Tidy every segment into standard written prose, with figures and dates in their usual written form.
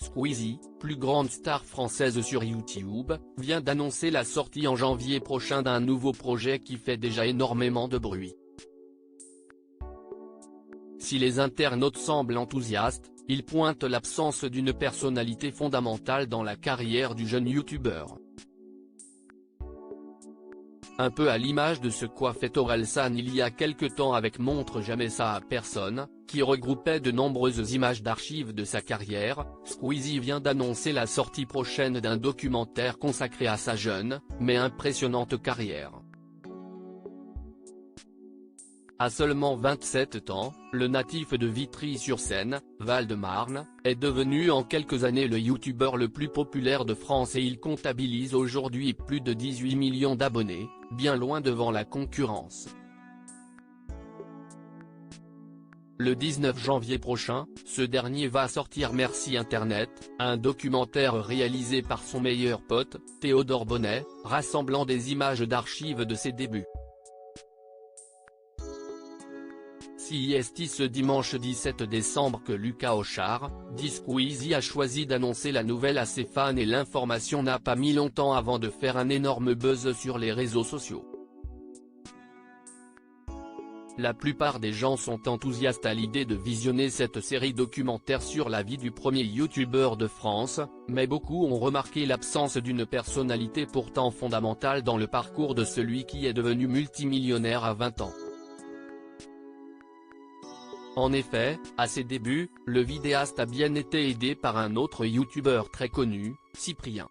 Squeezie, plus grande star française sur YouTube, vient d'annoncer la sortie en janvier prochain d'un nouveau projet qui fait déjà énormément de bruit. Si les internautes semblent enthousiastes, ils pointent l'absence d'une personnalité fondamentale dans la carrière du jeune youtubeur. Un peu à l'image de ce qu'a fait Orelsan il y a quelque temps avec Montre jamais ça à personne, qui regroupait de nombreuses images d'archives de sa carrière, Squeezie vient d'annoncer la sortie prochaine d'un documentaire consacré à sa jeune, mais impressionnante carrière. À seulement 27 ans, le natif de Vitry-sur-Seine, Val-de-Marne, est devenu en quelques années le youtubeur le plus populaire de France et il comptabilise aujourd'hui plus de 18 millions d'abonnés, bien loin devant la concurrence. Le 19 janvier prochain, ce dernier va sortir Merci Internet, un documentaire réalisé par son meilleur pote, Théodore Bonnet, rassemblant des images d'archives de ses débuts. Ce dimanche 17 décembre que Lucas Auchard, dit Squeezie a choisi d'annoncer la nouvelle à ses fans et l'information n'a pas mis longtemps avant de faire un énorme buzz sur les réseaux sociaux. La plupart des gens sont enthousiastes à l'idée de visionner cette série documentaire sur la vie du premier youtubeur de France, mais beaucoup ont remarqué l'absence d'une personnalité pourtant fondamentale dans le parcours de celui qui est devenu multimillionnaire à 20 ans. En effet, à ses débuts, le vidéaste a bien été aidé par un autre youtubeur très connu, Cyprien.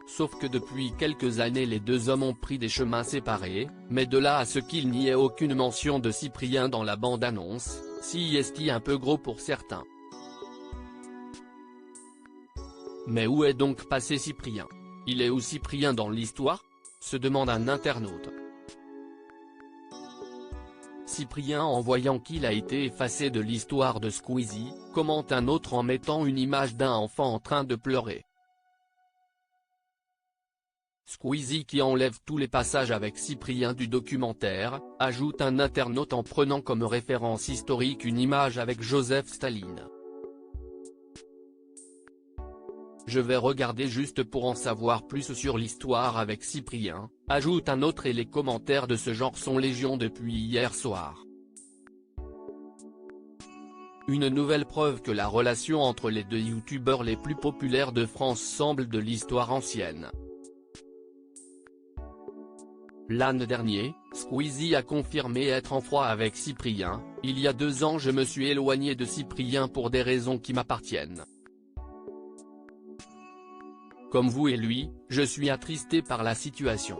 Sauf que depuis quelques années les deux hommes ont pris des chemins séparés, mais de là à ce qu'il n'y ait aucune mention de Cyprien dans la bande-annonce, c'est un peu gros pour certains. Mais où est donc passé Cyprien? Il est où Cyprien dans l'histoire? Se demande un internaute. Cyprien en voyant qu'il a été effacé de l'histoire de Squeezie, commente un autre en mettant une image d'un enfant en train de pleurer. Squeezie qui enlève tous les passages avec Cyprien du documentaire, ajoute un internaute en prenant comme référence historique une image avec Joseph Staline. Je vais regarder juste pour en savoir plus sur l'histoire avec Cyprien, ajoute un autre et les commentaires de ce genre sont légion depuis hier soir. Une nouvelle preuve que la relation entre les deux youtubeurs les plus populaires de France semble de l'histoire ancienne. L'an dernier, Squeezie a confirmé être en froid avec Cyprien, il y a 2 ans je me suis éloigné de Cyprien pour des raisons qui m'appartiennent. Comme vous et lui, je suis attristé par la situation.